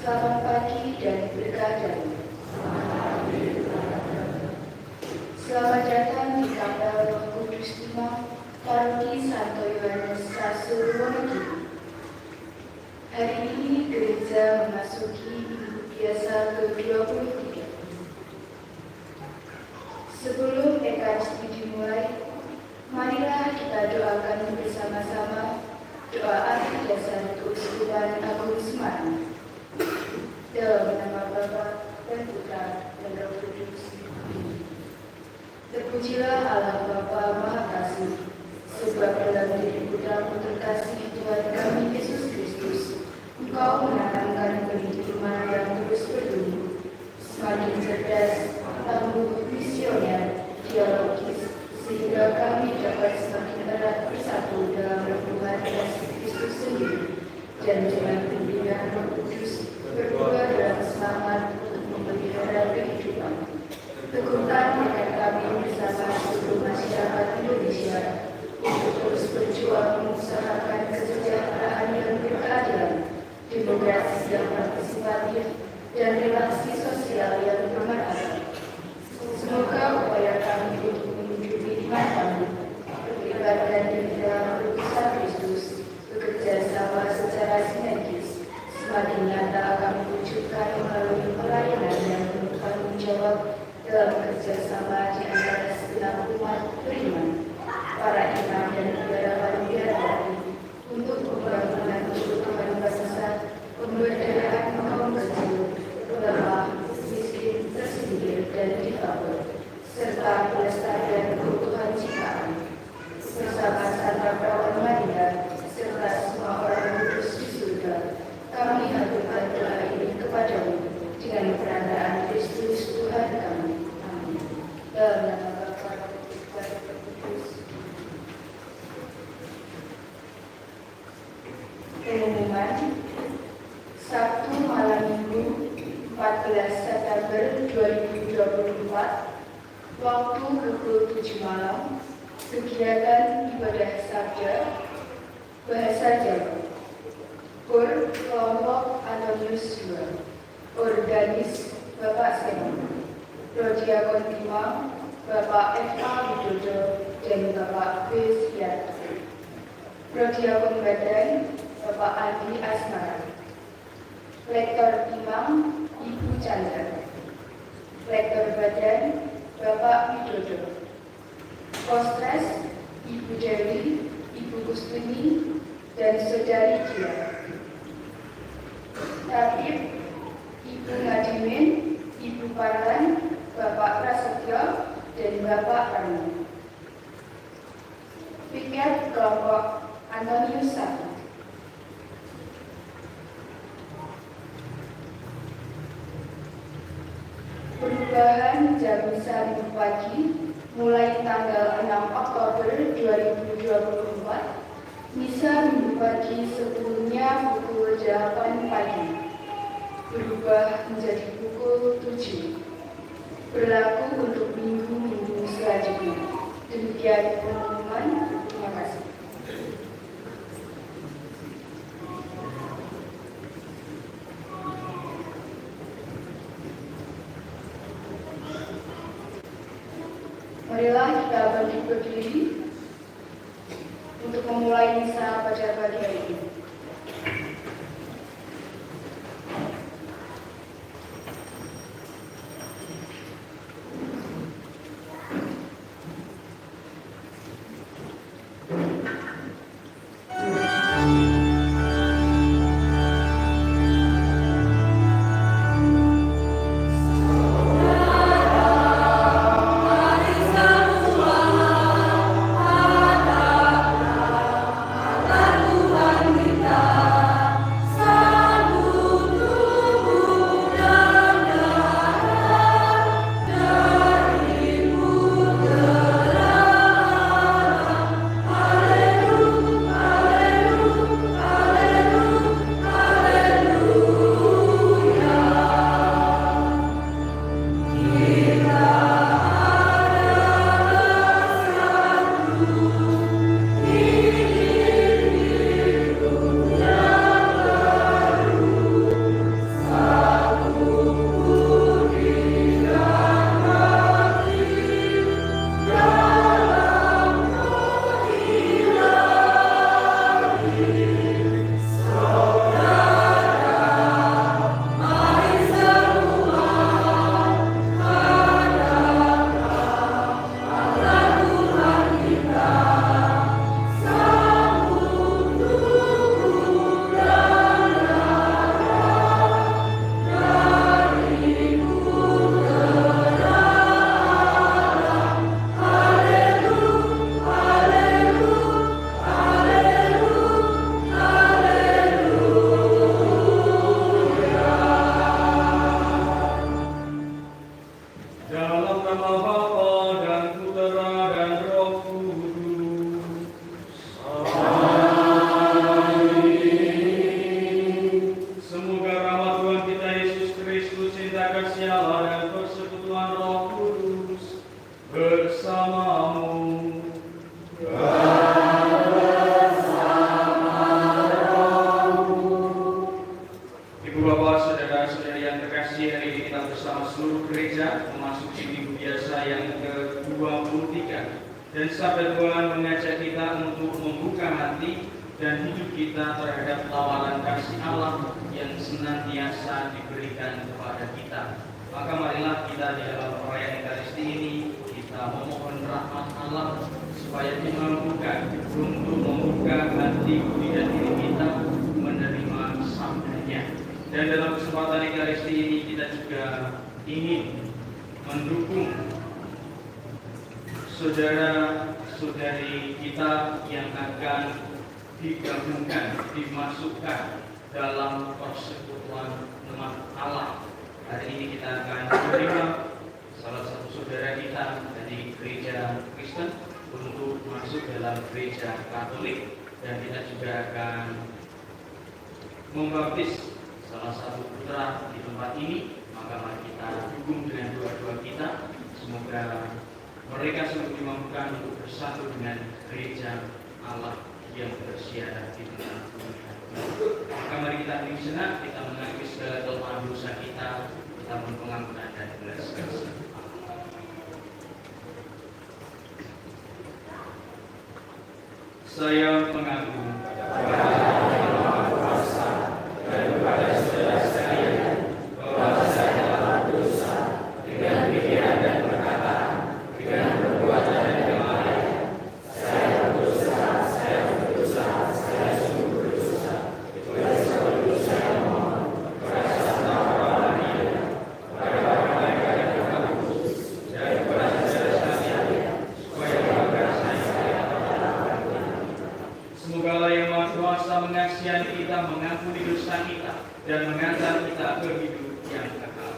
Selamat pagi dan berkah dari. Selamat datang di Kapel Roh Kudus Timah, Paroki Santo Yohanes Rasul Wonogiri. Hari ini gereja memasuki minggu biasa ke-23. Sebelum Ekaristi dimulai, marilah kita doakan bersama-sama doa akhir dasar Keuskupan Agung Semarang. Dalam nama Bapa dan Putra dan Roh Kudus. Terpujilah Allah Bapa Maha Kasih, sebab dalam diri Putra-Mu terkasih Tuhan kami Yesus Kristus, Engkau menanamkan benih iman yang terus bertumbuh, semakin cerdas, tangguh, visioner, dialogis, sehingga kami dapat semakin erat bersatu dalam Roh Tuhan Yesus Kristus sendiri, dan dengan pimpinan Roh Kudus berbuat dalam semangat untuk memelihara kehidupan. Teguhkan dengan kami bersama seluruh masyarakat Indonesia untuk terus berjuang mengusahakan kesejahteraan yang berkeadilan, demokrasi yang partisipatif, dan relasi sosial yang bermartabat. Semoga upaya kami untuk menghidupi iman kami, berlibatkan diri dalam perusahaan Kristus, bekerja sama secara sinergis, semakin nyata akan mewujudkan melalui pelayanan yang bertanggung jawab dalam kerjasama di antara segenap umat beriman, para imam dan biarawan-biarawati, untuk pembangunan kebutuhan bangsa, pemberdayaan kaum kecil, lemah, miskin, tersinggir, dan difabel, serta pelestarian keutuhan ciptaan. Bersama Santa Perawan Maria, serta semua orang kudus di surga, kami haturkan doa ini kepadamu dengan perantaraan Kristus Tuhan kami. Amin. Dalam nama Bapa dan Putra dan Roh Kudus. Pengumuman Sabtu malam Minggu 14 September 2024, waktu pukul 7 malam, kegiatan ibadah sabda bahasa Jawa. Kur kelompok Antonius II, organis Bapak Seni, Prodiakon Timah Bapak F.A. Widodo dan Bapak B. Siyat, Prodiakon Badan Bapak Andi Asmara, Lektor Timah Ibu Chandra, Lektor Badan Bapak Widodo, Kostres Ibu Dewi, Ibu Kustuni, dan Saudari Gia. Tatib Ibu Ngadimin, Ibu Parlan, Bapak Prasetyo, dan Bapak Arno. Piket kelompok Antonius I. Perubahan jam misa Minggu pagi mulai tanggal 6 Oktober 2024. Misa Minggu pagi sebelumnya pukul 8 pagi, berubah menjadi pukul 7. Berlaku untuk minggu-minggu selanjutnya. Demikian pengumuman. Terima kasih. Marilah kita bangkit berdiri untuk memulai misa pada pagi hari ini. Tuhan rahmat Tuhan kita Yesus Kristus, cinta kasih Allah dan persekutuan Roh Kudus bersamamu. Ibu bapak, saudara-saudari yang terkasih, hari ini kita bersama seluruh gereja memasuki minggu biasa yang ke-23, dan sampai Tuhan mengajak kita untuk membuka hati dan hidup kita terhadap tawaran kasih Allah yang senantiasa diberikan kepada kita. Maka marilah kita di dalam perayaan Ekaristi ini kita memohon rahmat Allah supaya dimampukan untuk membuka hati budi dan diri kita menerima sabdanya. Dan dalam kesempatan Ekaristi ini kita juga ingin mendukung saudara-saudari kita yang akan digabungkan, dimasukkan dalam persekutuan umat Allah. Hari ini kita akan menerima salah satu saudara kita dari gereja Kristen untuk masuk dalam gereja Katolik, dan kita juga akan membaptis salah satu putra di tempat ini. Maka mari kita dukung dengan doa-doa kita, semoga mereka selalu dimampukan untuk bersatu dengan gereja Allah yang bersiaran di tengah dunia. Maka mari kita hening sejenak, kita mengakui segala kelemahan dosa kita, kita mohon pengampunan dan belas kasih. Saya mengaku mengampuni dosa kita dan mengantar kita ke hidup yang kekal.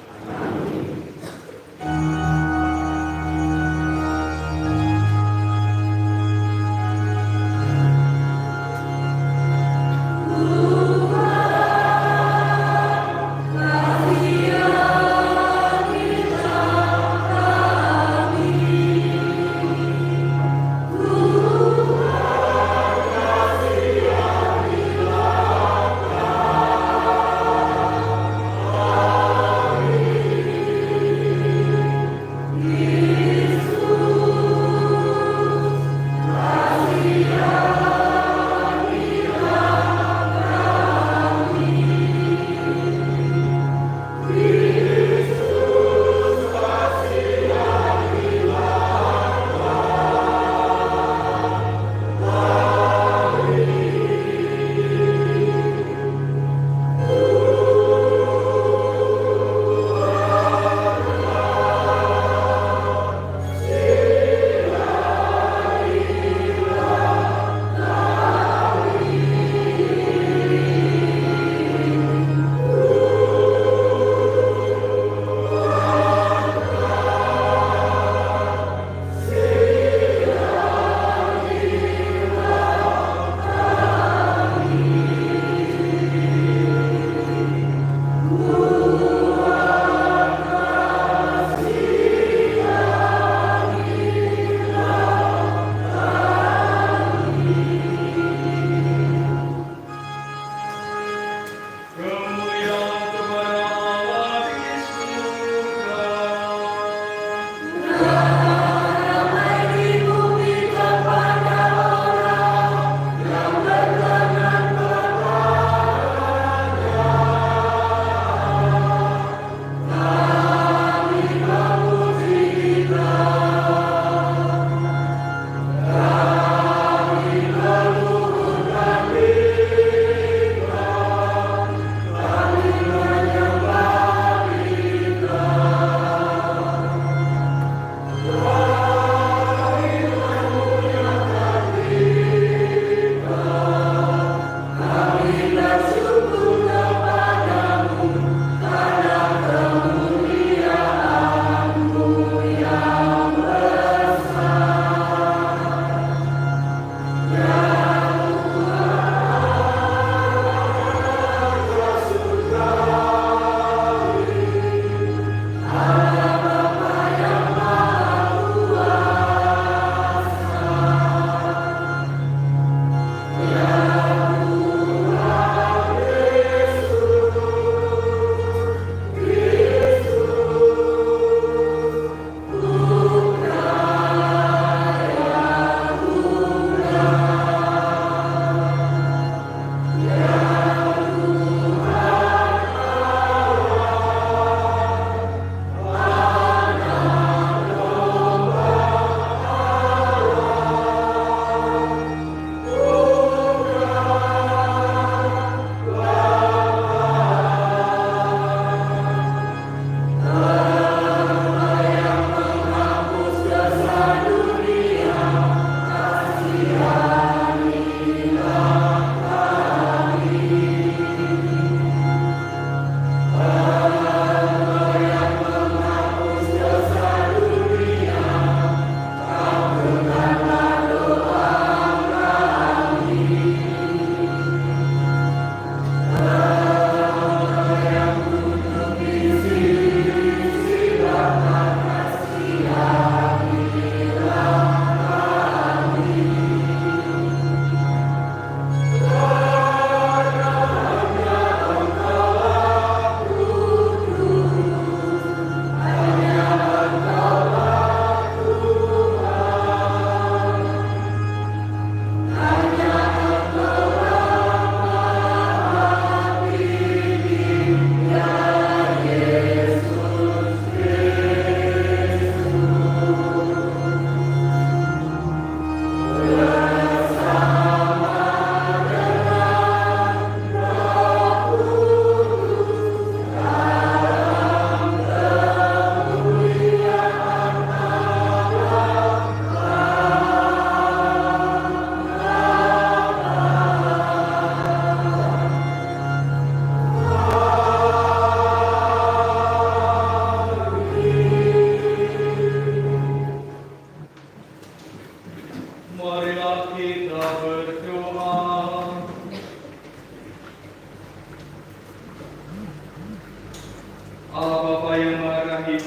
Allah Bapa yang Maha Rahim,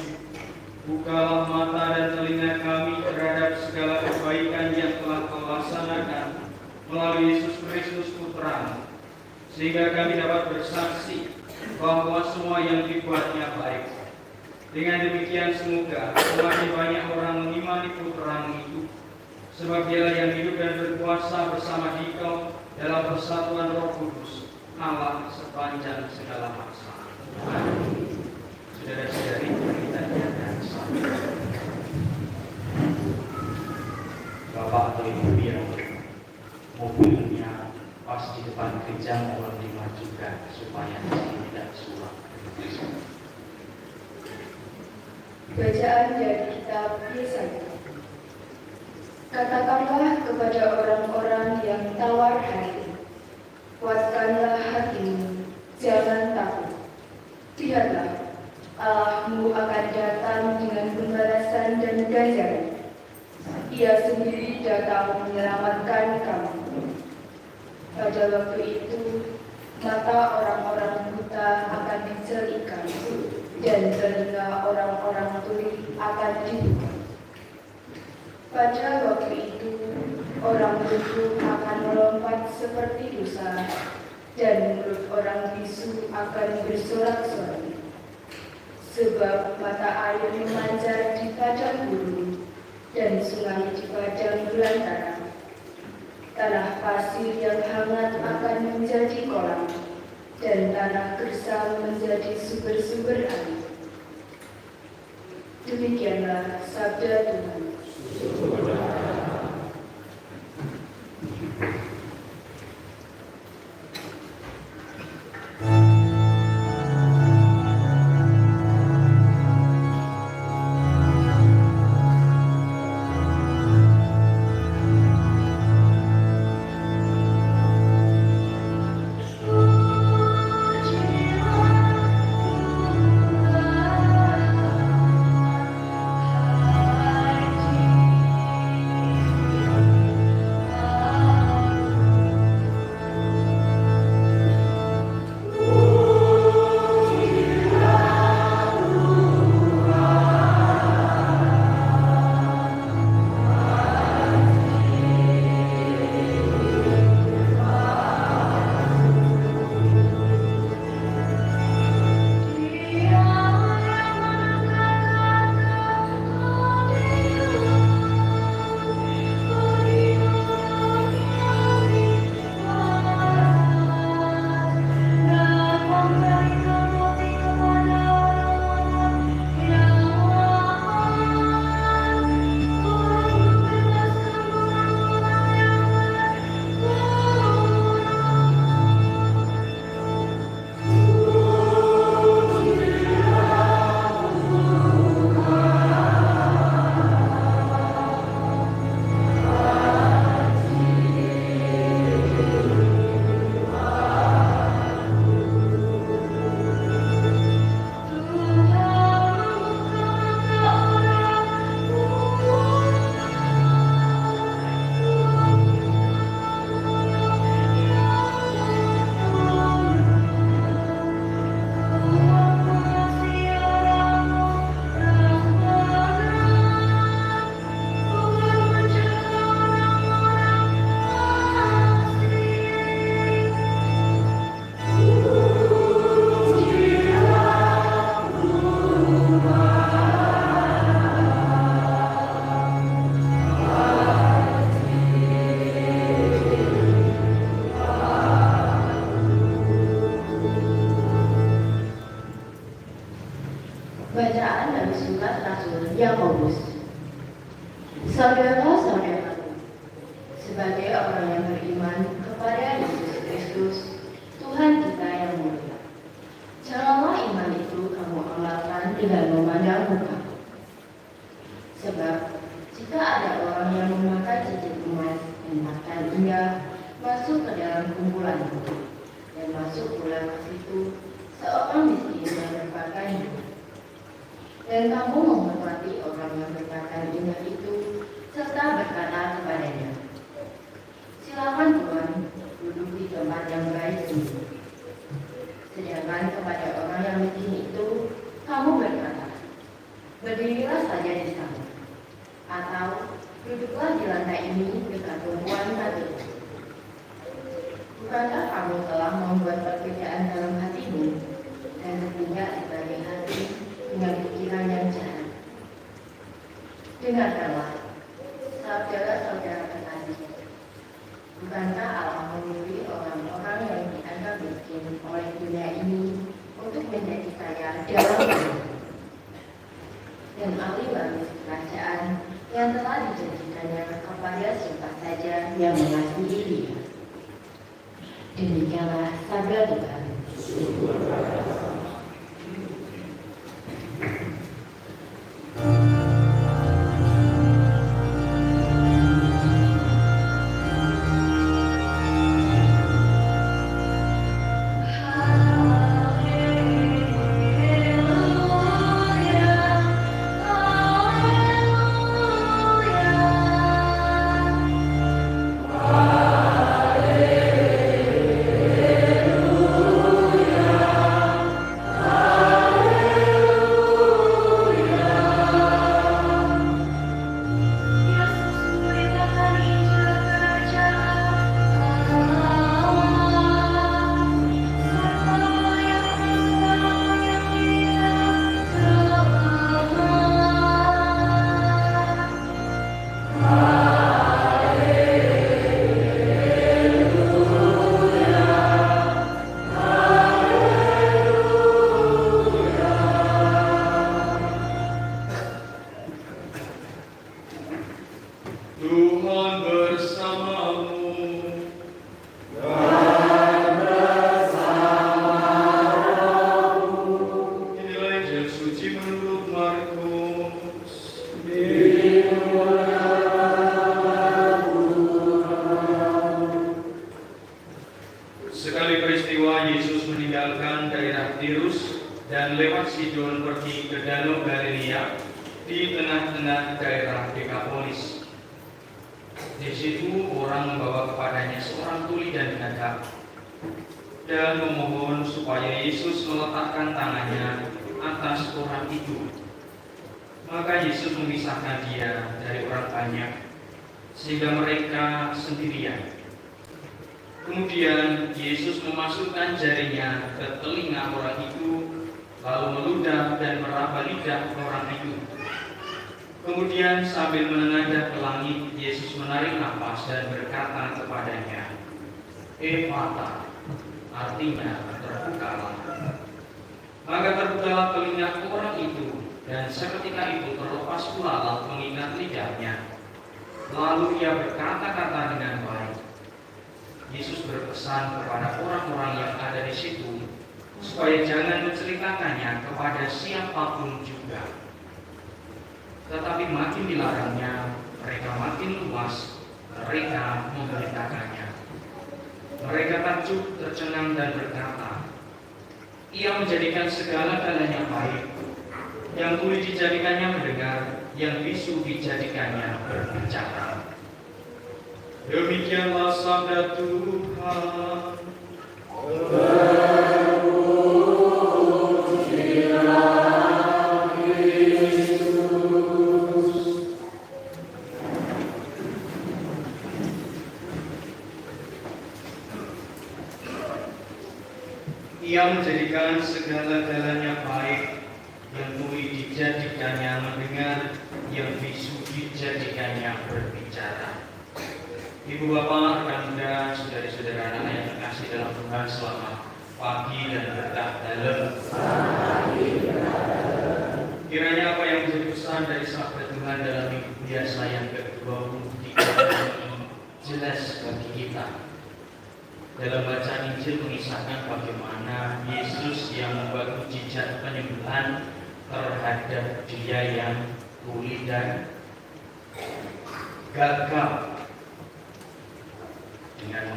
bukalah mata dan telinga kami terhadap segala kebaikan yang telah Kau laksanakan melalui Yesus Kristus Putra, sehingga kami dapat bersaksi bahwa semua yang dibuatnya baik. Dengan demikian semoga semakin banyak orang mengimani Putra-Mu itu, sebab Dialah yang hidup dan berkuasa bersama Dikau dalam persatuan Roh Kudus, Allah sepanjang segala masa. Amin. Saudara-saudari, kita nyatakan sampai Bapak atau Ibu yang mobilnya pas di depan gereja mohon dimajukan supaya tidak suram. Bacaan dari kitab Yesaya. Katakanlah kepada orang-orang yang tawar hati, kuatkanlah hatimu, jangan takut. Lihatlah, Allahmu akan datang dengan pembalasan dan ganjaran. Ia sendiri datang menyelamatkan kamu. Pada waktu itu, mata orang-orang buta akan dicelikan, dan telinga orang-orang tuli akan dibuka. Pada waktu itu, orang lumpuh akan melompat seperti rusa, dan mulut orang bisu akan bersorak-sorai. Sebab mata air memancar di padang gurun, dan sungai di padang belantara. Tanah pasir yang hangat akan menjadi kolam, dan tanah gersang menjadi sumber-sumber air. Demikianlah sabda Tuhan. Bacaan dari surat Rasul Yakobus. Saudara-saudaraku, sebagai orang yang beriman kepada Yesus Kristus, Tuhan kita yang mulia, janganlah iman itu kamu amalkan dengan memandang muka. Sebab jika ada orang yang memakai cincin emas dan pakaian indah masuk ke dalam kumpulan itu, dan masuk pula ke situ seorang miskin yang berpakaian indah, dan kamu menghormati orang yang berpakaian indah itu, serta berkata kepadanya, silakan Tuhan, duduk di tempat yang baik ini. Sedangkan kepada orang yang miskin itu, Kamu berkata, berdirilah saja di sana, atau duduklah di lantai ini dekat tumpuan batu. Bukankah kamu telah membuat pekerjaan dalam hatimu dan bertindak di bagian hati dengan pikiran yang jahat? Dengarkanlah, saudara-saudara kekasih. Bukankah Allah memilih orang-orang yang dianggap miskin oleh dunia ini untuk menjadi kaya dalam dunia, dan ahli waris kerajaan yang telah dijadikannya kepada siapa saja yang mengasihi Dia? Demikianlah sabda Tuhan. Tuhan bersamamu. Inilah Injil suci menurut Markus. Sekali peristiwa Yesus meninggalkan daerah Tirus dan lewat Sidon pergi ke Danau Galilea di tengah-tengah daerah Dekapolis. Di situ orang membawa kepadanya seorang tuli dan gagak dan memohon supaya Yesus meletakkan tangannya atas orang itu. Maka Yesus memisahkan dia dari orang banyak sehingga mereka sendirian. Kemudian Yesus memasukkan jarinya ke telinga orang itu, lalu meludah dan meraba lidah orang itu. Kemudian sambil menengadah ke langit, Yesus menarik nafas dan berkata kepadanya, "Ephata," artinya terbukalah. Maka terbukalah telinga orang itu, dan seketika itu terlepas pula pengingat lidahnya. Lalu ia berkata-kata dengan baik. Yesus berpesan kepada orang-orang yang ada di situ supaya jangan menceritakannya kepada siapapun juga. Tetapi makin dilarangnya, mereka makin luas mereka memberitakannya. Mereka takjub, tercengang dan berkata, "Ia menjadikan segala-galanya baik. Yang tuli dijadikannya mendengar, yang bisu dijadikannya berbicara." Demikianlah sabda Tuhan. Ia menjadikan segala-galanya baik, yang tuli dijadikannya mendengar, yang bisu dijadikannya berbicara. Ibu bapak, rekan bunda, saudara-saudara anak yang terkasih dalam Tuhan, selamat pagi dan berkah dalam. Kiranya apa yang menjadi pesan dari sabda Tuhan dalam minggu biasa yang ke-23 ini jelas bagi kita. Dalam bacaan Injil mengisahkan bagaimana Yesus yang membuat mukjizat penyembuhan terhadap dia yang tuli dan gagal dengan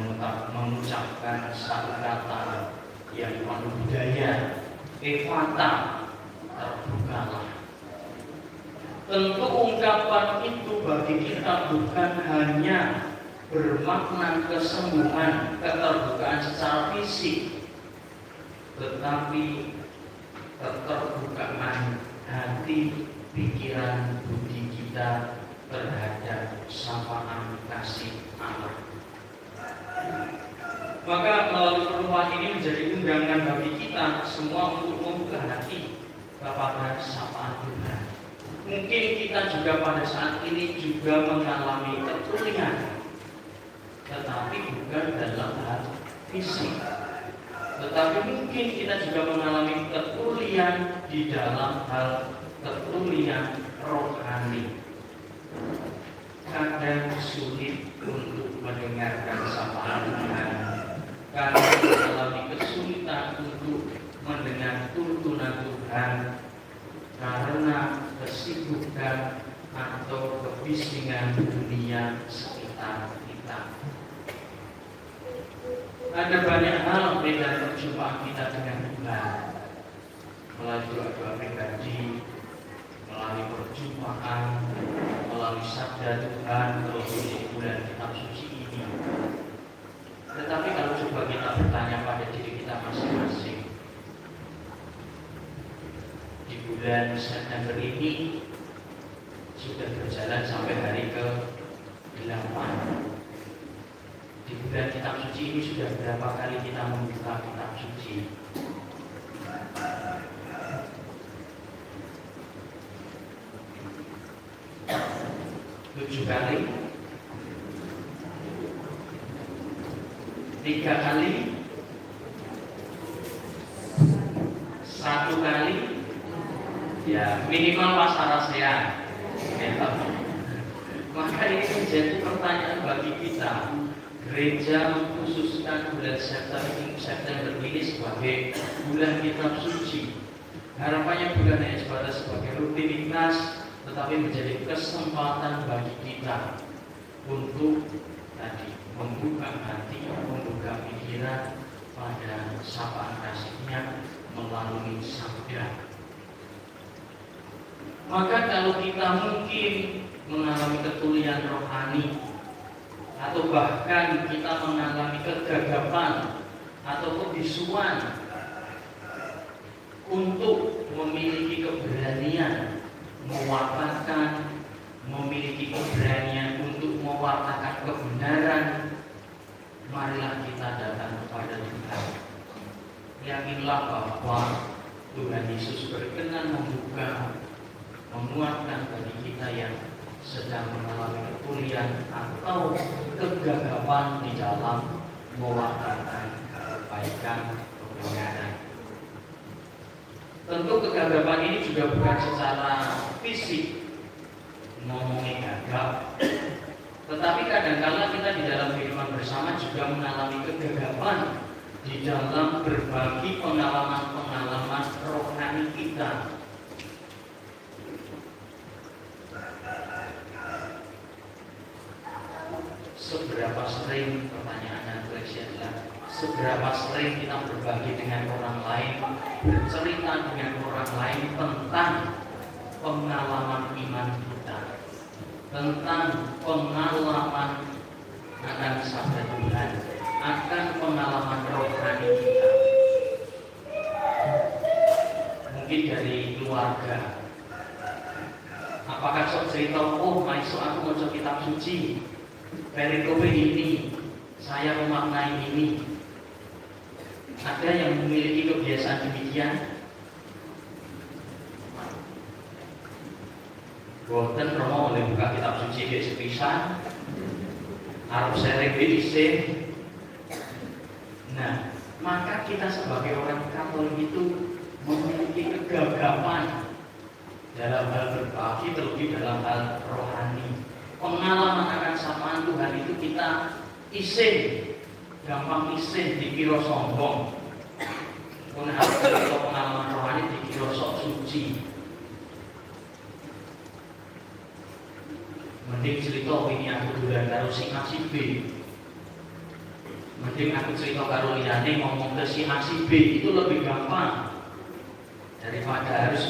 mengucapkan satu kata yang penuh budaya, "Ephata," terbukalah. Tentu ungkapan itu bagi kita bukan hanya bermakna kesembuhan, keterbukaan secara fisik, tetapi keterbukaan mengarahkan hati, pikiran, budi kita terhadap sapaan kasih Allah. Maka melalui pertemuan ini menjadi undangan bagi kita semua untuk membuka hati kepada sapaan Tuhan. Mungkin kita juga pada saat ini juga mengalami ketulian, tetapi bukan dalam hal fisik. Tetapi mungkin kita juga mengalami ketulian di dalam hal ketulian rohani. Kadang sulit untuk mendengarkan sapaan Tuhan, karena mengalami kesulitan untuk mendengar tuntunan Tuhan karena kesibukan atau kebisingan dunia sekitar kita. Ada banyak hal dalam perjumpaan kita dengan Tuhan, melalui doa-doa pribadi, melalui perjumpaan, melalui sabda Tuhan, melalui di bulan kitab suci ini. Tetapi kalau coba kita bertanya pada diri kita masing-masing, di bulan September ini sudah berjalan sampai hari ke-8. Di bulan kitab suci ini sudah berapa kali kita membuka kitab suci? Tujuh kali, 3 kali, 1 kali, ya minimal pas ASEAN. Maka ini menjadi pertanyaan bagi kita. Gereja mengkhususkan bulan September ini sebagai bulan kitab suci. Harapannya bulan ini sebagai rutinitas, tetapi menjadi kesempatan bagi kita untuk tadi membuka hati, membuka pikiran pada sapaan kasih-Nya melalui sabda. Maka kalau kita mungkin mengalami ketulian rohani, atau bahkan kita mengalami kegagapan atau kebisuan untuk memiliki keberanian mewartakan, memiliki keberanian untuk mewartakan kebenaran, marilah kita datang kepada Tuhan. Yakinlah bahwa Tuhan Yesus berkenan membuka, memuatkan bagi kita yang sedang mengalami ketulian atau kegagapan di dalam mewartakan kebaikan kebenaran. Tentu kegagapan ini juga bukan secara fisik, ngomongnya gagap, tetapi kadang-kala kita di dalam kehidupan bersama juga mengalami kegagapan di dalam berbagi pengalaman-pengalaman rohani kita. Seberapa sering, pertanyaan dan refleksi adalah seberapa sering kita berbagi dengan orang lain, bercerita dengan orang lain tentang pengalaman iman kita, tentang pengalaman akan sabda Tuhan, akan pengalaman rohani kita. Mungkin dari keluarga, apakah sok cerita, oh maisok aku mau kitab suci, perikope ini, saya memaknai ini. Ada yang memiliki kebiasaan demikian? Boten romo oleh buka kitab suci di sepisan, harus sering diisi. Nah, maka kita sebagai orang Katolik itu memiliki kegagapan dalam hal berbagi, terlebih dalam hal rohani. Pengalaman akan sapaan Tuhan itu kita isin, gampang isin, dikira sombong. Kalau pengalaman rohani dikira sok suci. Mending cerita ini aku dolan karo si A si B. Mending aku cerita karo liyane ngomong ke si A si B, itu lebih gampang daripada harus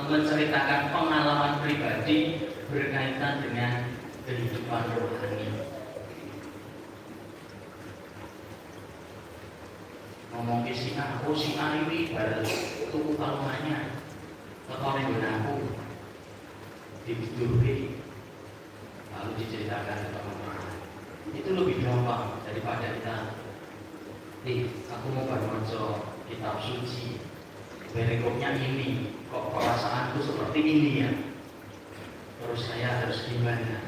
menceritakan pengalaman pribadi berkaitan dengan kehidupan rohani. Ngomong ke si A, oh si A ini baru tuku kalunganya, atau didudui, lalu diceritakan ke teman-teman. Itu lebih gampang daripada kita, aku mau baca kitab suci, berikutnya ini, kok perasaanku seperti ini ya, terus saya harus gimana?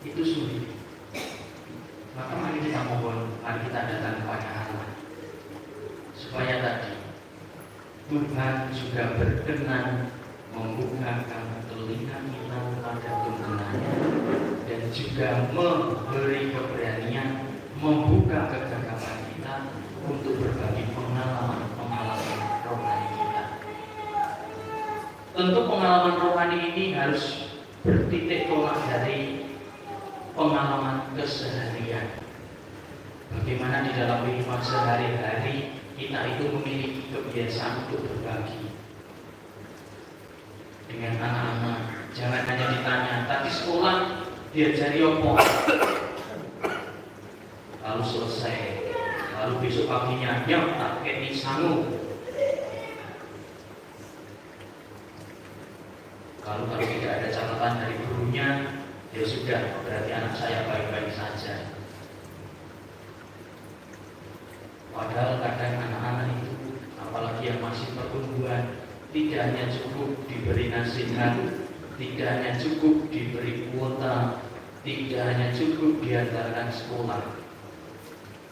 Itu sulit. Maka mari kita mohon, mari kita datang kepada Allah, supaya tadi Tuhan juga berkenan membukakan telinga kita pada tuntunannya, dan juga memberi keberanian, membuka kegagapan kita untuk berbagi pengalaman-pengalaman rohani kita. Tentu pengalaman rohani ini harus bertitik tolak dari pengalaman keseharian. Bagaimana di dalam kehidupan sehari-hari kita itu memiliki kebiasaan untuk berbagi dengan anak-anak. Jangan hanya ditanya, tadi sekolah diajari apa? Lalu selesai, lalu besok paginya, ya tak kei sangu. Lalu kalau tidak ada catatan dari gurunya, ya sudah, berarti anak saya baik-baik saja. Padahal kadang anak-anak itu, apalagi yang masih pertumbuhan, tidak hanya cukup diberi nasihat, tidak hanya cukup diberi kuota, tidak hanya cukup diantarkan sekolah,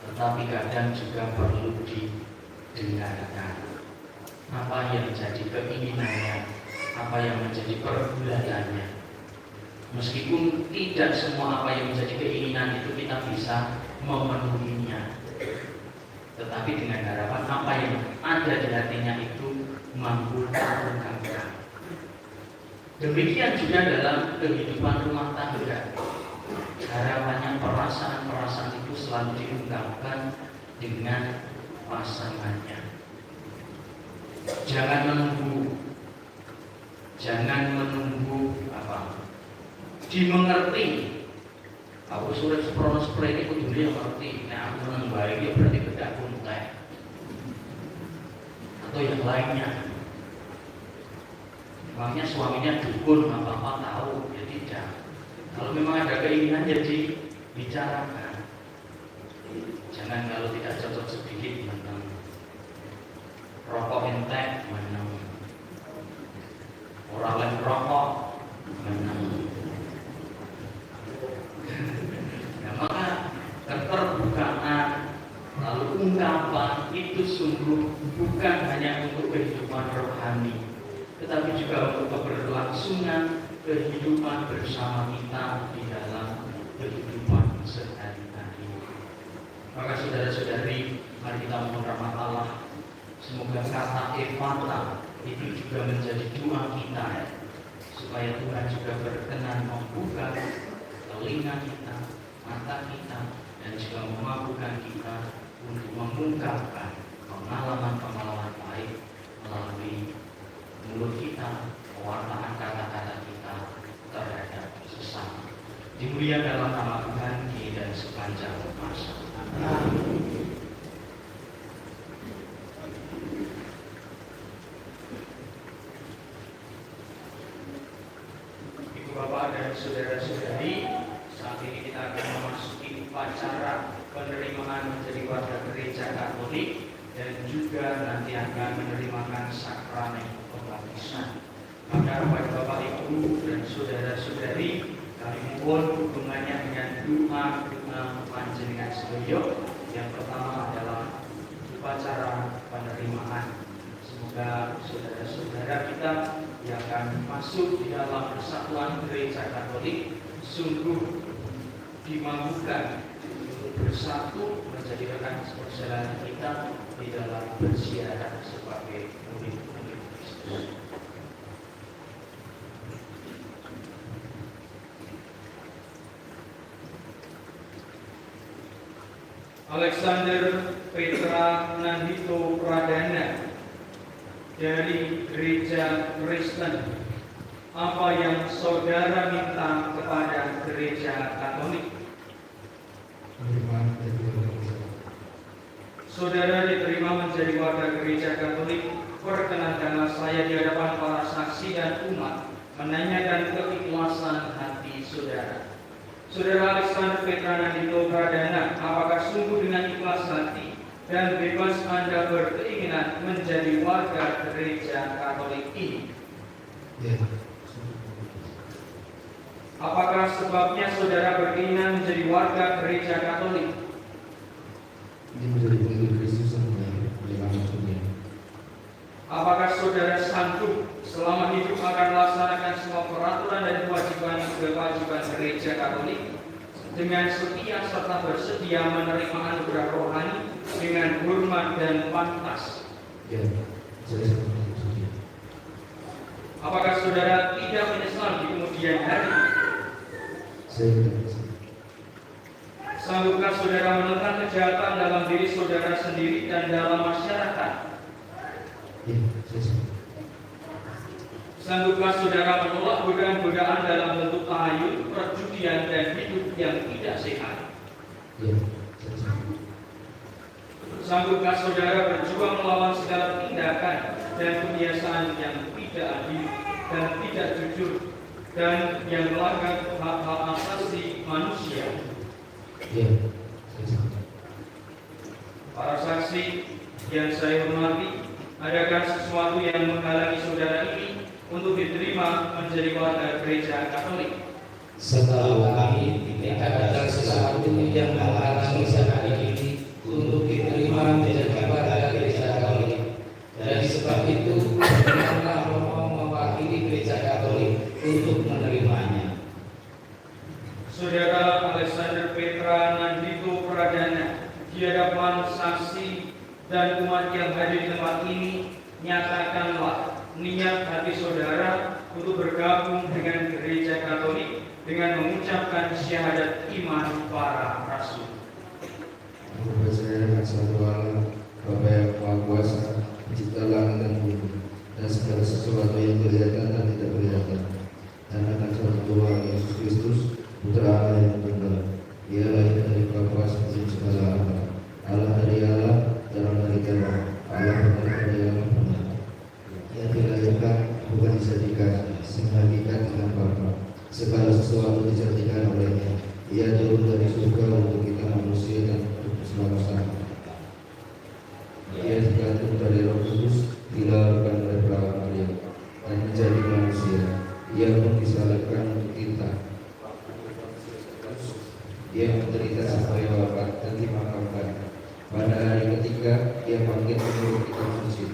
tetapi kadang juga perlu didengarkan apa yang menjadi keinginannya, apa yang menjadi pergulatannya. Meskipun tidak semua apa yang menjadi keinginan itu kita bisa memenuhinya, tetapi dengan harapan apa yang ada di hatinya itu mampu terungkapkan. Demikian juga dalam kehidupan rumah tangga. Harapannya perasaan-perasaan itu selalu diungkapkan dengan pasangannya. Jangan menunggu apa? Dimengerti. Aku sulit seprono spray ini kudu dia ngerti. Nah aku menang baik dia berarti bedak kuntai. Atau yang lainnya. Memangnya suaminya dukun apa-apa tahu, ya tidak. Kalau memang ada keinginan jadi bicarakan. Jangan kalau tidak cocok sedikit menang. Rokok entek menang. Orang lain rokok menang. Nah, maka keterbukaan lalu ungkapan itu sungguh bukan hanya untuk kehidupan rohani, tetapi juga untuk keberlangsungan kehidupan bersama kita di dalam kehidupan sehari-hari. Maka saudara-saudari, mari kita mohon rahmat Allah. Semoga kata Efata itu juga menjadi doa kita, supaya Tuhan juga berkenan membuka telinga kita, mata kita, dan juga memampukan kita untuk mengungkapkan pengalaman-pengalaman baik melalui mulut kita, pewartaan kata-kata kita terhadap sesama. Dimuliakan dalam nama Tuhan kini dan sepanjang masa. Amin. Ibu bapak dan saudara-saudari, saat ini kita akan memasuki upacara penerimaan menjadi warga gereja Katolik dan juga nanti akan menerimakan sakramen pembaptisan. Maka kepada Bapak Ibu dan saudara-saudari, kami mohon hubungannya dengan doa panjenengan sedaya. Yang pertama adalah upacara penerimaan. Semoga saudara-saudara kita yang akan masuk di dalam persatuan gereja Katolik sungguh dimampukan untuk bersatu menjadi rekan perjalanan kita di dalam bersiaran sebagai murid-murid Kristus. Alexander Petra Nandito Pradana dari Gereja Kristen, apa yang saudara minta kepada Gereja Katolik? Saudara diterima menjadi warga Gereja Katolik, perkenankanlah saya di hadapan para saksi saksi dan umat menanyakan keikhlasan hati saudara. Saudara Alexander Petra Nandito Pradana, apakah sungguh dengan ikhlas hati dan bebas Anda berkeinginan menjadi warga gereja Katolik ini? Ya. Apakah sebabnya saudara berkeinginan menjadi warga gereja Katolik? Ini menjadi pengikut Kristus oleh maksudnya. Apakah saudara sanggup selama hidup akan melaksanakan semua peraturan dan kewajiban gereja Katolik dengan setia serta bersedia menerima anugerah rohani dengan hormat dan pantas? Ya, saya setuju. Apakah saudara tidak menyesal di kemudian hari? Saya tidak. Sanggupkah saudara menentang kejahatan dalam diri saudara sendiri dan dalam masyarakat? Ya, saya setuju. Sanggupkah saudara menolak godaan-godaan dalam bentuk tahayul, perjudian, dan hidup yang tidak sehat? Ya, saya setuju. Sanggupkah saudara berjuang melawan segala tindakan dan kebiasaan yang tidak adil dan tidak jujur dan yang melanggar hak-hak asasi manusia? Ya, saya setuju. Para saksi yang saya hormati, adakah sesuatu yang menghalangi saudara ini untuk diterima menjadi warga gereja Katolik? Setahu kami tidak ada sesuatu yang menghalangi saudara ini untuk diterima menjadi warga gereja Katolik. Dari sebab itu, janganlah mau mewakili gereja Katolik untuk menerimanya. Saudara Alexander Petra Nandito Pradana, di hadapan saksi dan umat yang hadir di tempat ini, nyatakanlah niat hati saudara untuk bergabung dengan gereja Katolik dengan mengucapkan syahadat iman para rasul. Aku percaya akan satu Allah, Bapa yang Maha Kuasa, Pencipta langit dan bumi, dan segala sesuatu yang kelihatan dan tidak kelihatan, dan akan satu Tuhan Yesus Kristus, Putra Allah yang tunggal. Ia lahir dari Bapa sebelum segala Allah, Allah dari Allah, dalam dari Allah, Allah benar dari Allah benar. Ia dilahirkan, bukan dijadikan, sehakikat dengan Bapa. Segala sesuatu dijadikan olehnya. Ia turun dari surga untuk kita manusia dan untuk keselamatan. Ia digantung dari Roh Kudus, dilahirkan oleh perawan Maria, dan menjadi manusia. Ia pun disalibkan untuk kita. Ia menderita sampai wafat dan dimakamkan. Pada hari ketiga, ia bangkit menurut kitab suci.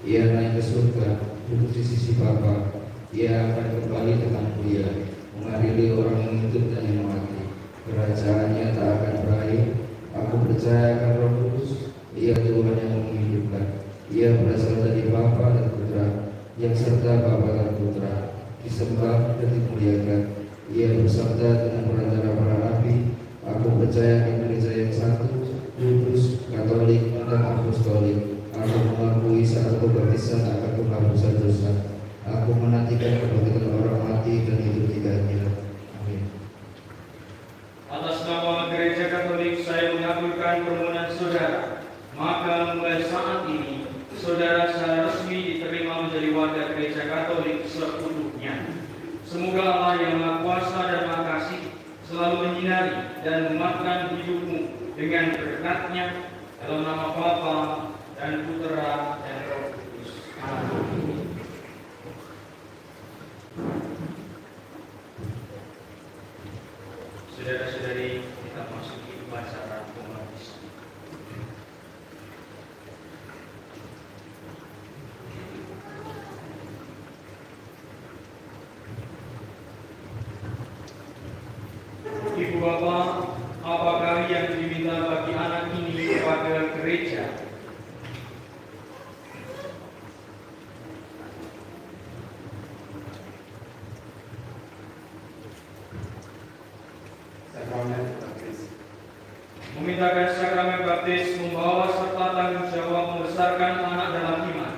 Ia naik ke surga, duduk di sisi Bapa. Ia akan kembali dengan mulia, mengadili orang yang hidup dan yang mati. Kerajaannya tak akan berakhir. Aku percaya akan Roh Kudus, Ia Tuhan yang menghidupkan. Ia berasal dari Bapa dan Putra, yang serta Bapa dan Putra, disembah dan dimuliakan. Ia bersabda dengan perantara para nabi. Aku percaya akan gereja yang satu, kudus, Katolik, dan Apostolik. Aku mengakui satu baptisan akan penghapusan dosa. Aku menantikan kebangkitan orang mati dan hidup tiganya. Amin. Atas nama gereja Katolik saya mengabulkan permohonan saudara. Maka mulai saat ini saudara secara resmi diterima menjadi warga gereja Katolik seutuhnya. Semoga Allah yang Maha Kuasa dan Maha Kasih selalu menyinari dan menguatkan hidupmu dengan berkat-Nya dalam nama Bapa dan Putra dan Roh Kudus. Amin. Saudara-saudari, kita masuki upacara pembaptisan. Ibu Bapak, apakah yang diminta bagi anak ini kepada gereja? Memintakan sakramen baptis membawa serta tanggung jawab membesarkan anak dalam iman.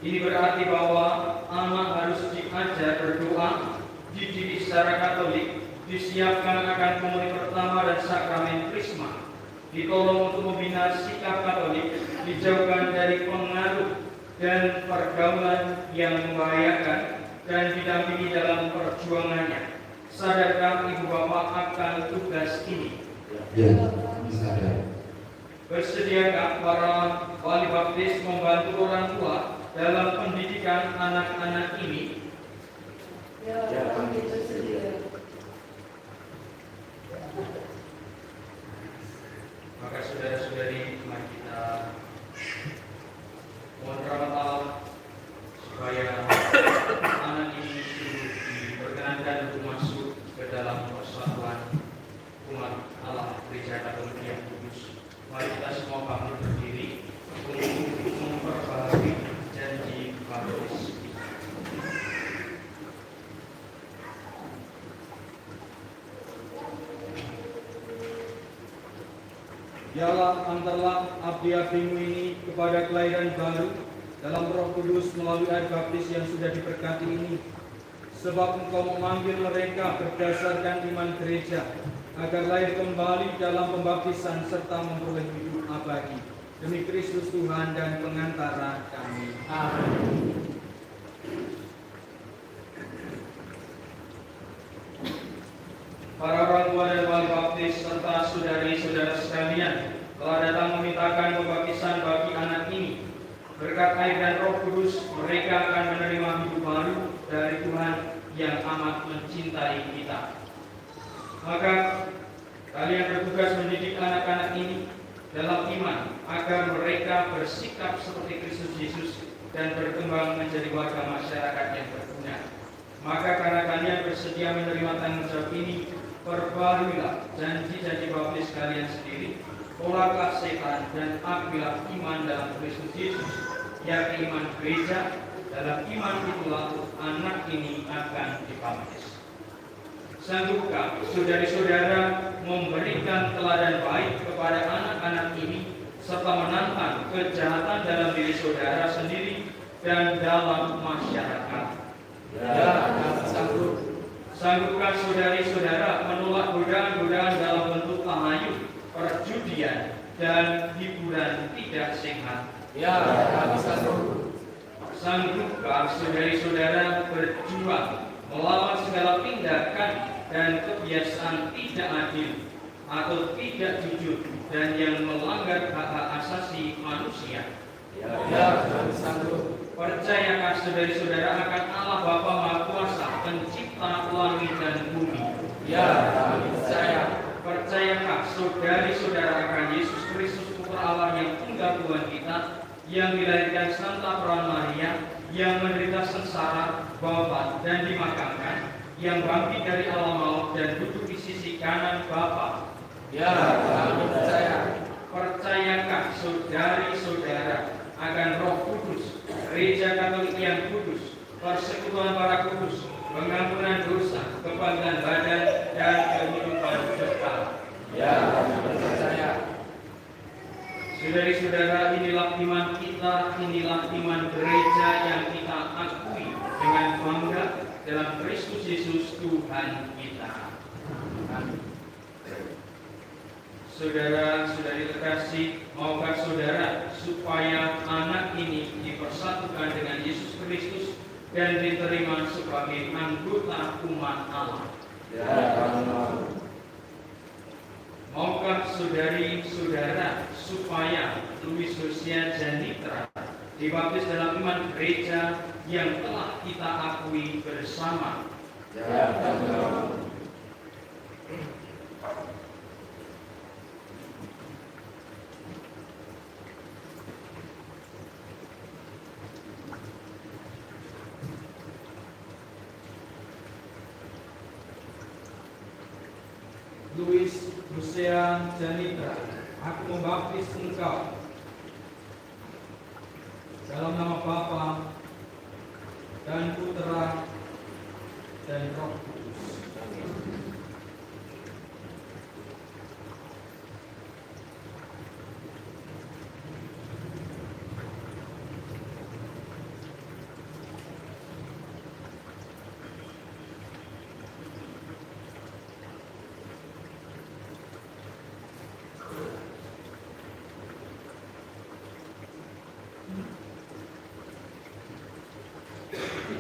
Ini berarti bahwa anak harus diajar berdoa, dididik secara Katolik, disiapkan akan komuni pertama dan sakramen krisma, ditolong untuk membina sikap Katolik, dijauhkan dari pengaruh dan pergaulan yang membahayakan, dan didampingi dalam perjuangannya. Sadarkah Ibu Bapak akan tugas ini? Ya, sadar. Bersediakah para wali baptis membantu orang tua dalam pendidikan anak-anak ini? Ya, kami bersedia. Maka saudara-saudari, mari kita mohon rahmat Allah supaya anak ini diperkenankan untuk masuk ke dalam persatuan umat Allah Gereja Katolik yang kudus. Mari kita semua bangun berdiri untuk memperbaharui janji baptis. Ya Allah, antarlah abdi-abdimu ini kepada kelahiran baru dalam Roh Kudus melalui air baptis yang sudah diberkati ini. Sebab Engkau memanggil mereka berdasarkan iman gereja, agar lahir kembali dalam pembaptisan serta memperoleh hidup abadi. Demi Kristus Tuhan dan pengantara kami. Amin. Para orang tua dan wali baptis serta saudari-saudara sekalian telah datang memintakan pembaptisan bagi anak ini. Berkat air dan Roh Kudus, mereka akan menerima hidup baru dari Tuhan yang amat mencintai kita. Maka kalian bertugas mendidik anak-anak ini dalam iman agar mereka bersikap seperti Kristus Yesus dan berkembang menjadi warga masyarakat yang berguna. Maka karena kalian bersedia menerima tanggung jawab ini, perbaharuilah janji-janji baptis kalian sendiri, tolaklah setan dan akuilah iman dalam Kristus Yesus, yakni iman gereja. Dalam iman itulah anak ini akan dibaptis. Sanggupkah saudari-saudara memberikan teladan baik kepada anak-anak ini serta menantang kejahatan dalam diri saudara sendiri dan dalam masyarakat? Ya, sanggup. Sanggupkah saudari-saudara menolak godaan-godaan dalam bentuk tahayul, perjudian, dan hiburan tidak sehat? Ya, kami sanggup. Sanggupkah saudari-saudara berjuang melawan segala tindakan dan kebiasaan tidak adil atau tidak jujur dan yang melanggar hak-hak asasi manusia? Ya, kami sanggup. Percayakah saudari-saudara akan Allah Bapa Maha Kuasa, pencipta langit dan bumi? Ya, kami percaya. Percayakah saudari-saudara akan Yesus Kristus Putra Allah yang tunggal Tuhan kita, yang dilahirkan Santa Peran Maria, yang menderita sengsara, wafat dan dimakamkan, yang bangkit dari alam maut dan duduk di sisi kanan Bapa? Ya, kami percaya. Percayakah saudari-saudara akan Roh Kudus, Gereja Katolik yang kudus, persekutuan para kudus, pengampunan dosa, kebanggaan badan, dan kehidupan kekal? Ya, kami percaya. Saudari-saudara, inilah iman kita, inilah iman gereja yang kita akui dengan bangga dalam Kristus Yesus Tuhan kita. Amin. Saudara-saudari terkasih, maukah saudara supaya anak ini dipersatukan dengan Yesus Kristus dan diterima sebagai anggota umat Allah? Ya, kami mau. Maukah saudari-saudara supaya Louis Lucia Janitra dibaptis dalam iman gereja yang telah kita akui bersama? Ya, kami mau. Louis Lucia Janitra, aku membaptis engkau dalam nama Bapa dan Putra dan Roh Kudus.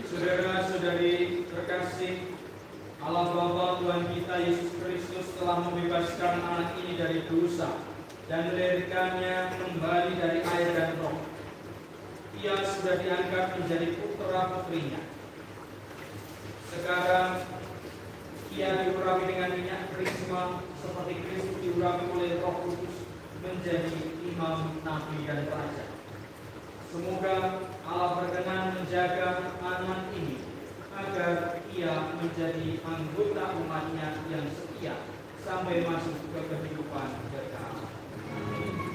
Saudara-saudari terkasih, Allah Bapa Tuhan kita Yesus Kristus telah membebaskan anak ini dari dosa dan melahirkannya kembali dari air dan roh. Ia sudah diangkat menjadi putra-putrinya. Sekarang ia diurapi dengan minyak krisma seperti Kristus diurapi oleh Roh Kudus menjadi imam, nabi, dan raja. Semoga Allah berkenan menjaga anak ini agar ia menjadi anggota umatnya yang setia sampai masuk ke kehidupan kekal. Amin.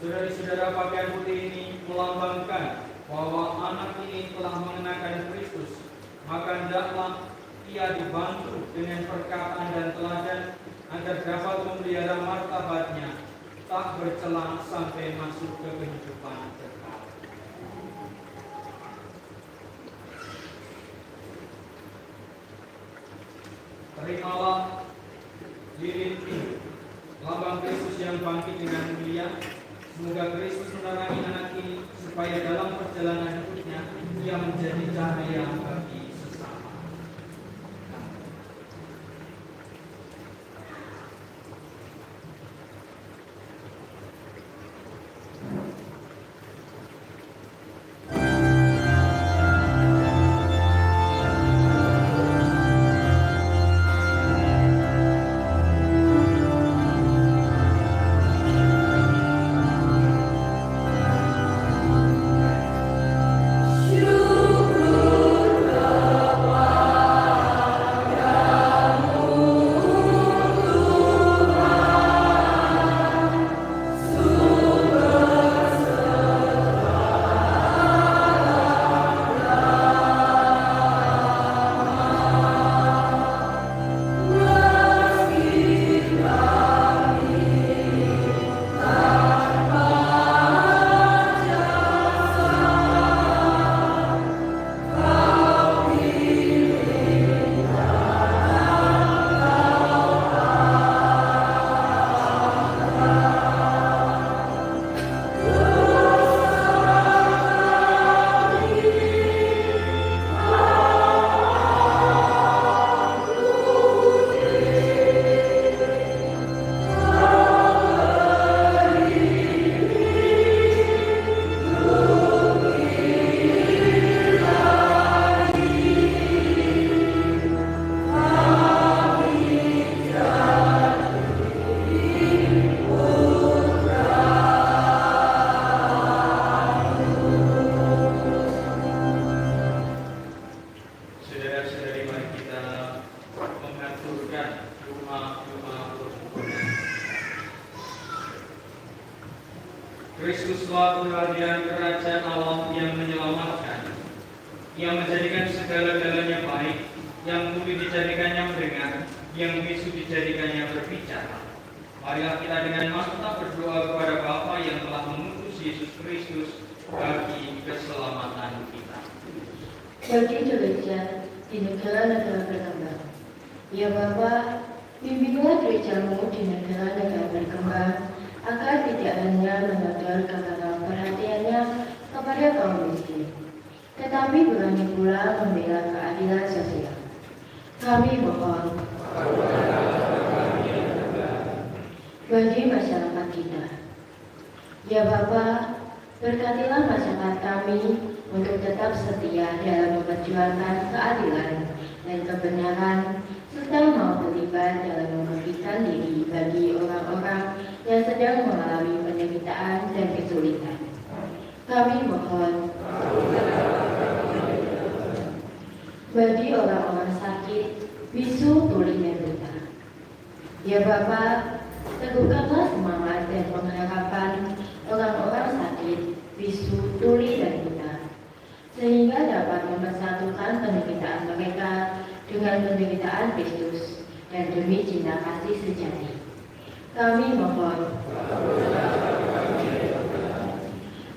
Saudara-saudara, pakaian putih ini melambangkan bahwa anak ini telah mengenakan Kristus. Maka hendaklah ia dibantu dengan perkataan dan teladan agar dapat memelihara martabatnya tak bercela sampai masuk ke kehidupan kekal. Terimalah lilin ini, lambang Kristus yang bangkit dengan mulia. Semoga Kristus menerangi anak ini supaya dalam perjalanan hidupnya ia menjadi cahaya bagi sesama. Kristuslah kehadiran kerajaan Allah yang menyelamatkan, yang menjadikan segala-galanya baik, yang tuli dijadikannya mendengar, yang bisu dijadikannya berbicara. Marilah kita dengan mantap berdoa kepada Bapa yang telah mengutus Yesus Kristus bagi keselamatan kita. Bagi gereja di negara-negara berkembang, ya Bapa, bimbinglah gerejamu di negara-negara berkembang, agar tidak hanya menodor kepada perhatiannya kepada kaum miskin, tetapi berani pula membela keadilan sosial. Kami mohon bagi masyarakat kita. Ya Bapa, berkatilah masyarakat kami untuk tetap setia dalam memperjuangkan keadilan dan kebenaran, serta mau terlibat dalam memberikan diri bagi orang-orang yang sedang mengalami penderitaan dan kesulitan. Kami mohon bagi orang-orang sakit, bisu, tuli, dan buta. Ya Bapa, teguhkanlah semangat dan pengharapan orang-orang sakit, bisu, tuli, dan buta, sehingga dapat mempersatukan penderitaan mereka dengan penderitaan Kristus dan demi cinta kasih sejati. Kami mohon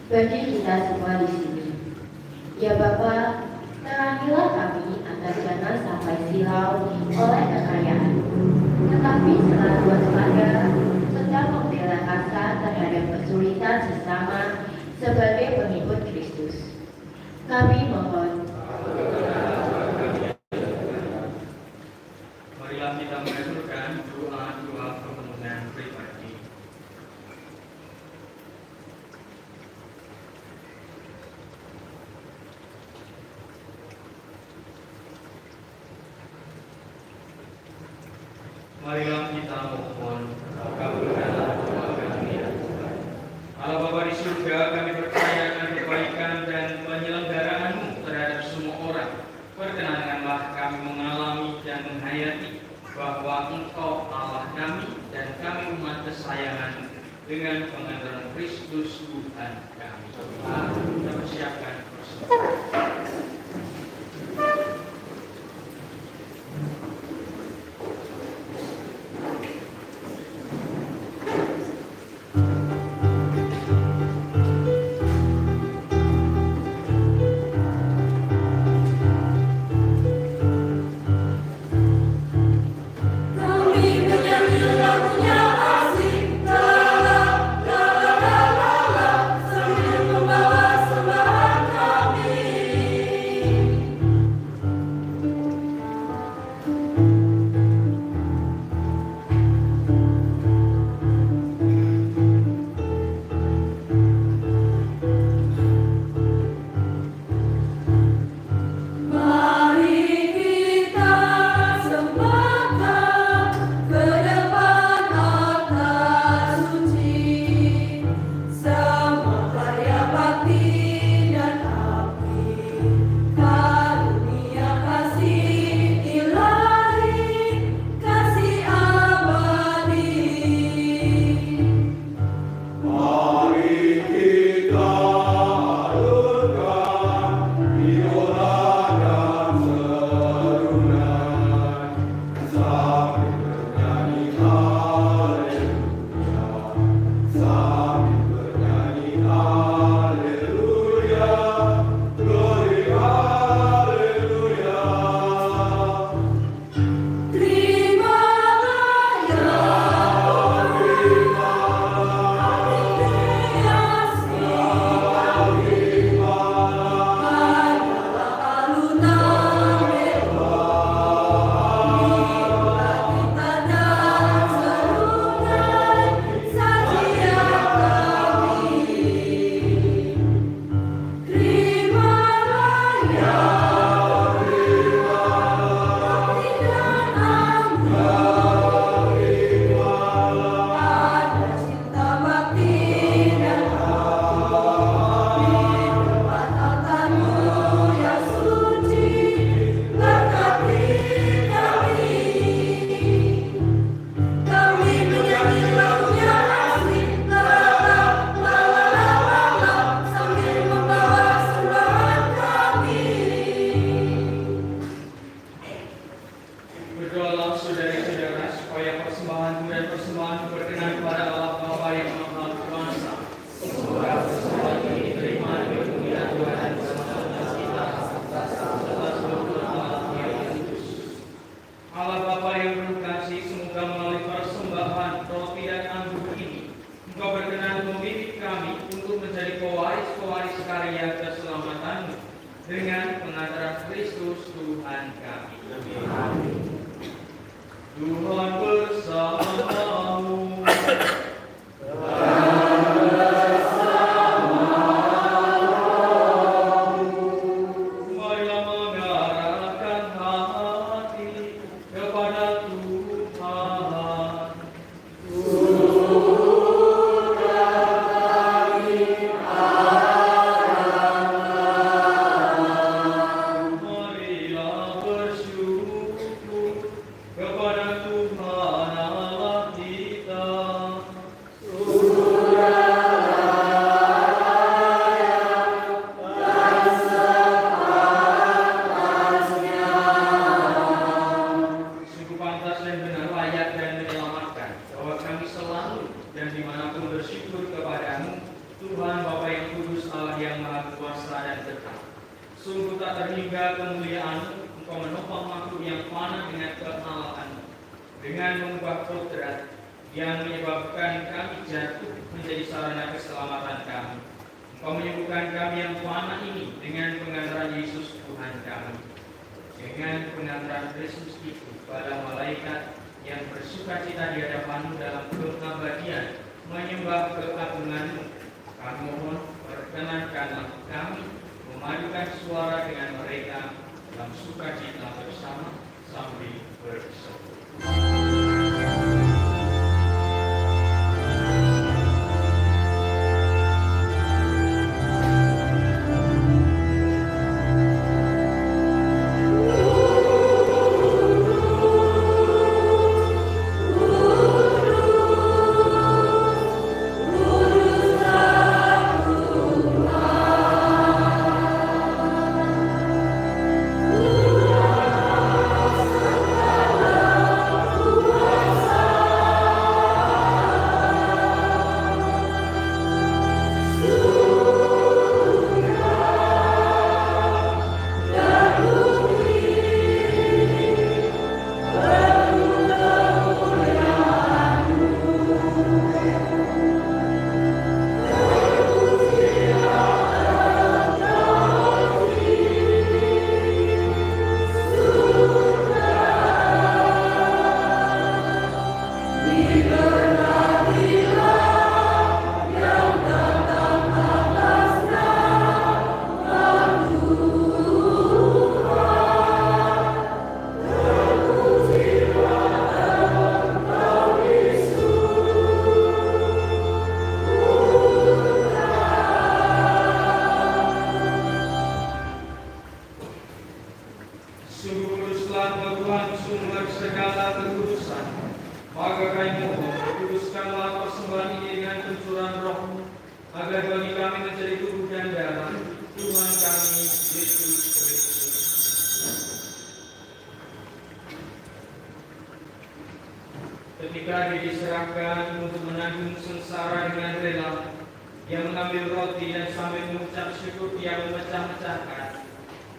bagi kita semua di sini. Ya Bapa, terangilah kami agar jangan sampai silau oleh kekayaan, tetapi selalu waspada serta membela kasar terhadap kesulitan sesama sebagai pengikut Kristus. Kami mohon. Marilah kita mengaturkan doa-doa permohonan pribadi. Marilah kita mohon, kabulkanlah doa kami ya Tuhan. Allah Bapa di surga, kami percaya akan kebaikan dan penyelenggaraan-Mu terhadap semua orang. Perkenankanlah kami mengalami dan menghayati bahwa Engkau Allah kami dan kami umat kesayangan dengan pengantaran Kristus Tuhan kami. Kita persiapkan persembahan. dengan pengantaran Kristus Tuhan kami. Tuhan bersamamu. Marilah mengarahkan hati kepada Tuhan. Marilah bersyukur kepada Tuhan Allah kita. Sungguh tak terhingga kemuliaan Engkau menopang makhluk yang fana dengan kealahan, dengan mengubah kodrat yang menyebabkan kami jatuh menjadi sarana keselamatan kami. Engkau menyembuhkan kami yang fana ini dengan pengantaran Yesus Tuhan kami. Dengan pengantaran Kristus itu pada malaikat yang bersukacita di hadapan-Mu dalam keabadian menyembah keagungan-Mu, kami mohon perkenankanlah kami memadukan suara dengan mereka dalam sukacita bersama sambil berseru. Ketika dia diserahkan untuk menanggung sengsara dengan rela, dia mengambil roti dan sambil mengucap syukur dia memecah-mecahkan,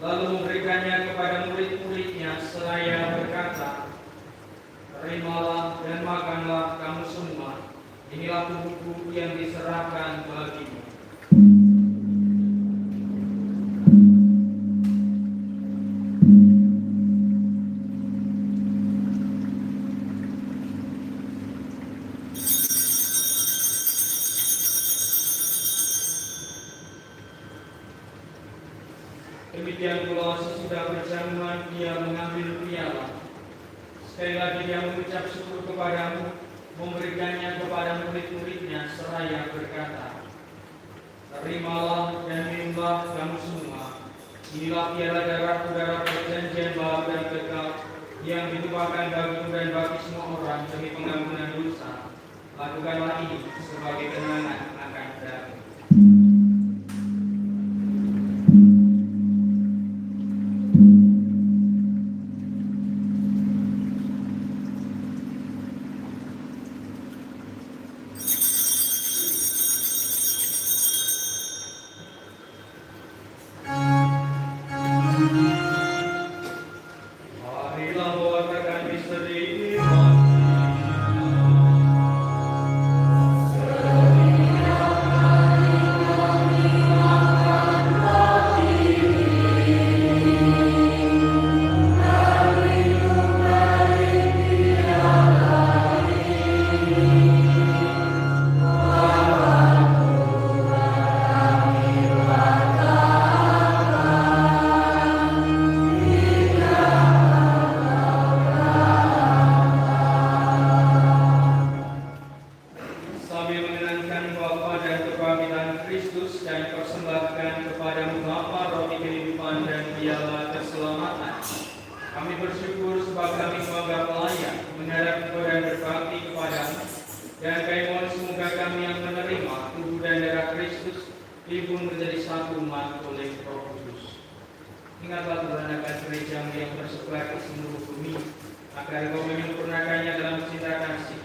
lalu memberikannya kepada murid-muridnya seraya berkata, "Terimalah dan makanlah kamu semua, inilah tubuhku yang diserahkan bagimu." Demikian pula sesudah berjamuan dia mengambil piala. Sekali lagi dia mengucap syukur kepadamu, memberikannya kepada murid-muridnya seraya berkata, "Terimalah dan minumlah kamu semua. Inilah piala darahku, darah perjanjian baru dan kekal yang ditumpahkan bagimu dan bagi semua orang demi pengampunan dosa. Lakukanlah ini sebagai kenangan akan darahku." Ingatlah Tuhan akan gereja-Mu yang tersebar di seluruh bumi, agar Engkau menyempurnakannya dalam cinta kasih,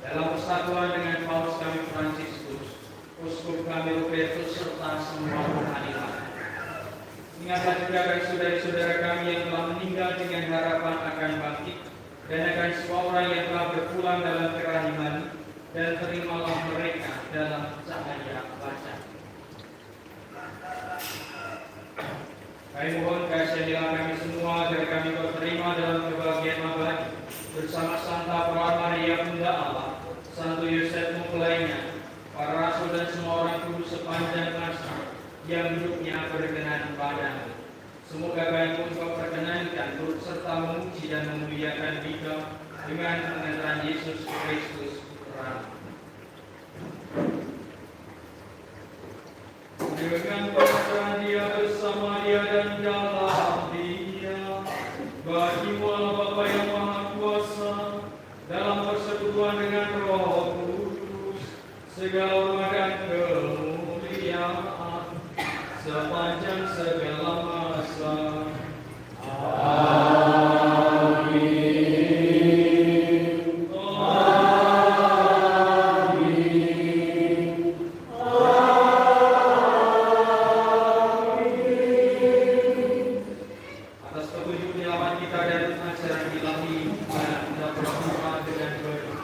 dalam persatuan dengan Paus kami Fransiskus, Uskup kami Robertus serta semua rohaniwan. Ingatlah juga bagi saudara-saudara kami yang telah meninggal dengan harapan akan bangkit, dan akan semua orang yang telah berpulang dalam kerahiman, dan terimalah mereka dalam cahaya wajah. Kami mohon kasihilah kami semua agar kami terima dalam kebahagiaan abadi bersama Santa Peran Maria Bunda Allah, Santo Yosef mempelainya, para rasul dan semua orang kudus sepanjang masa yang hidupnya berkenan padamu. Semoga kami pun kau perkenankan turut serta memuji dan memuliakan Dikau dengan pengantaran Yesus Kristus Putra. Dengan pengantaran Dia bersama Dia dan dalam Dia, bagi Allah Bapa yang Maha Kuasa, dalam persekutuan dengan Roh Kudus, segala hormat dan kemuliaan sepanjang segala masa. Atas petunjuk penyelamat kita dan ajaran ilahi, kita berdoa dengan berdoa.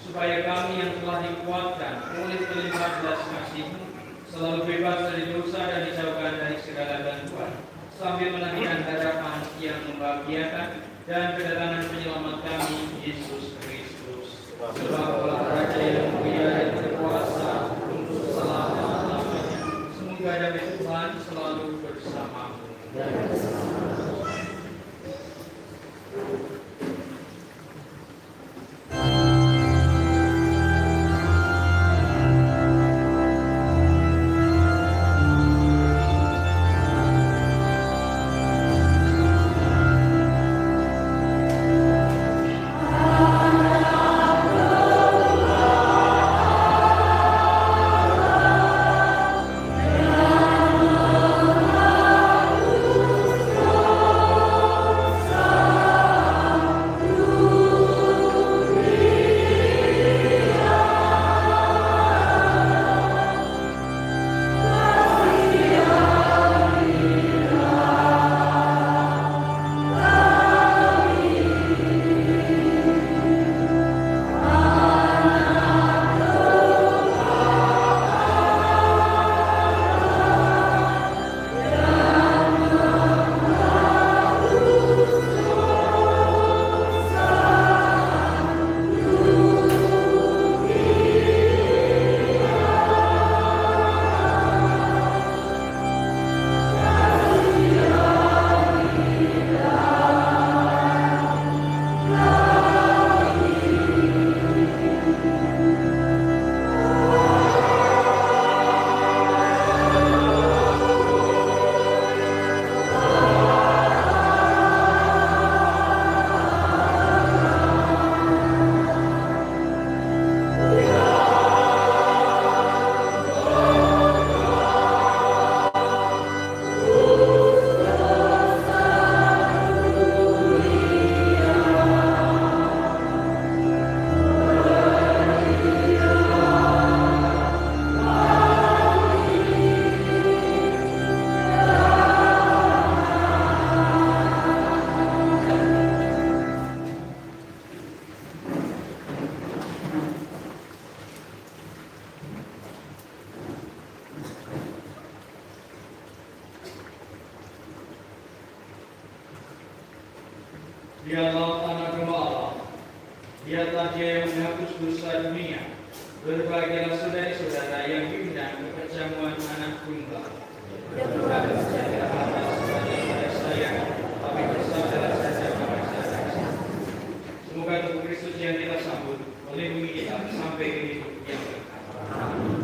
supaya kami yang telah dikuatkan oleh pelimpahan belas kasih-Mu selalu bebas dari dosa dan dijauhkan dari segala gangguan, sambil menantikan harapan yang membahagiakan dan kedatangan penyelamat kami, Yesus Kristus. Sebab Allah Raja yang mulia dan berkuasa untuk selama-lamanya. Semoga damai Tuhan selalu bersamamu. dunia. Berbahagialah saudari-saudara yang diundang ke perjamuan anak tunggal. Saya, tapi bersaudara saja kepada saya. Semoga tubuh Kristus yang kita sambut melindungi kita sampai ke hidup yang kekal.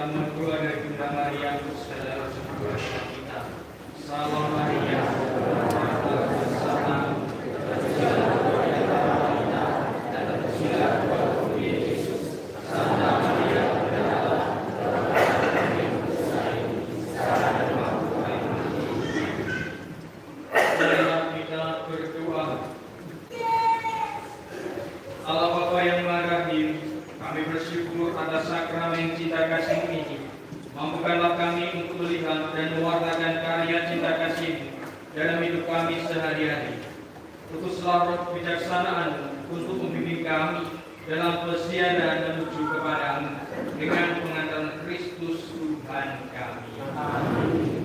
kita berdoa dari Bunda Maria untuk segala kebutuhan kita. Salam Maria, bersama Allah Bapa yang Maha Rahim, kami bersyukur atas sakramen cinta kasih ini. Mampukanlah kami untuk melihat dan mewartakan karya cinta kasih dalam hidup kami sehari-hari. Utuslah roh kebijaksanaan untuk membimbing kami dalam persiapan menuju kepadamu dengan pengantaran Kristus Tuhan kami. Amin.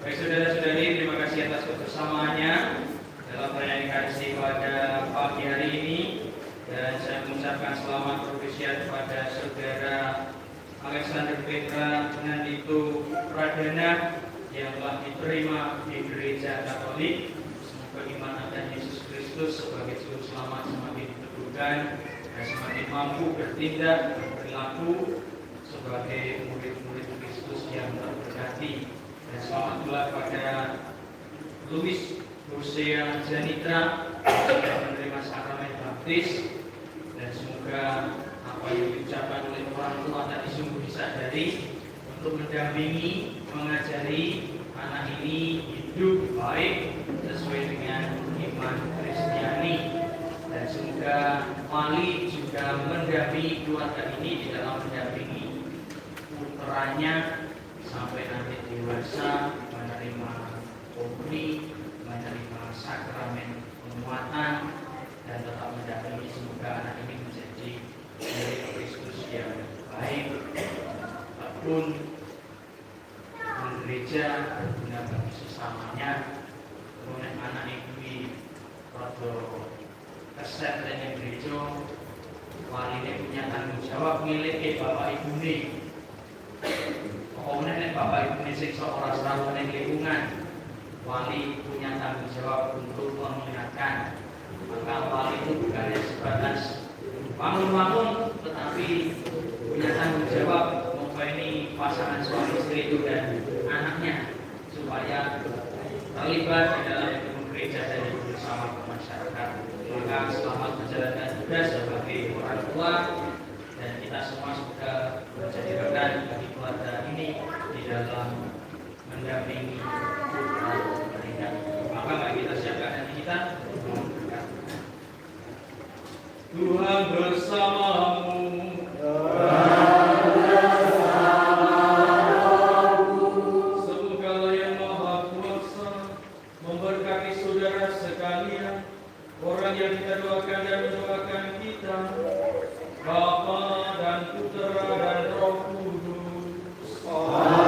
Baik saudara-saudari, terima kasih atas kebersamaannya dalam perayaan Ekaristi pada pagi hari ini, dan saya mengucapkan selamat berusia kepada saudara Alexander Petra Nandito Pradana yang telah diterima di Gereja Katolik. Semoga iman akan Yesus Kristus sebagai juru selamat semakin diteguhkan dan semakin mampu bertindak dan berlaku sebagai murid-murid Kristus yang terberkati. Dan selamat pula kepada Luis Hosea Janitra yang menerima sakramen baptis, dan semoga apa yang diucapkan oleh orang tua tadi sungguh disadari untuk mendampingi, mengajari anak ini hidup baik sesuai dengan iman Kristiani, dan semoga Mali juga mendampingi keluarga ini di dalam mendampingi putranya sampai nanti dewasa, menerima komuni, menerima sakramen penguatan, dan tetap mendampingi. Semoga anak ini menjadi murid Kristus yang baik, ataupun gereja berguna bagi sesamanya. Kemudian anak ini rodo keset dengan gereja, walinya punya tanggung jawab milik bapak ibu ini. Pokoknya nek bapak ibu ini siksa orang selalu ning lingkungan, wali punya tanggung jawab untuk mengingatkan. Maka wali itu bukan sebatas bangun-bangun, tetapi punya tanggung jawab ini pasangan suami istri itu dan anaknya supaya terlibat di dalam hidup gereja dan bersama masyarakat. Maka selamat menjalankan tugas sebagai orang tua, dan kita semua semoga menjadi rekan bagi keluarga ini di dalam mendampingi putra mereka. Maka mari kita siapkan hati kita untuk berdoa. Tuhan bersamamu. Semoga yang Maha Kuasa memberkati saudara sekalian, orang yang kita doakan dan mendoakan kita, Bapa dan Putra dan Roh Kudus. Amin.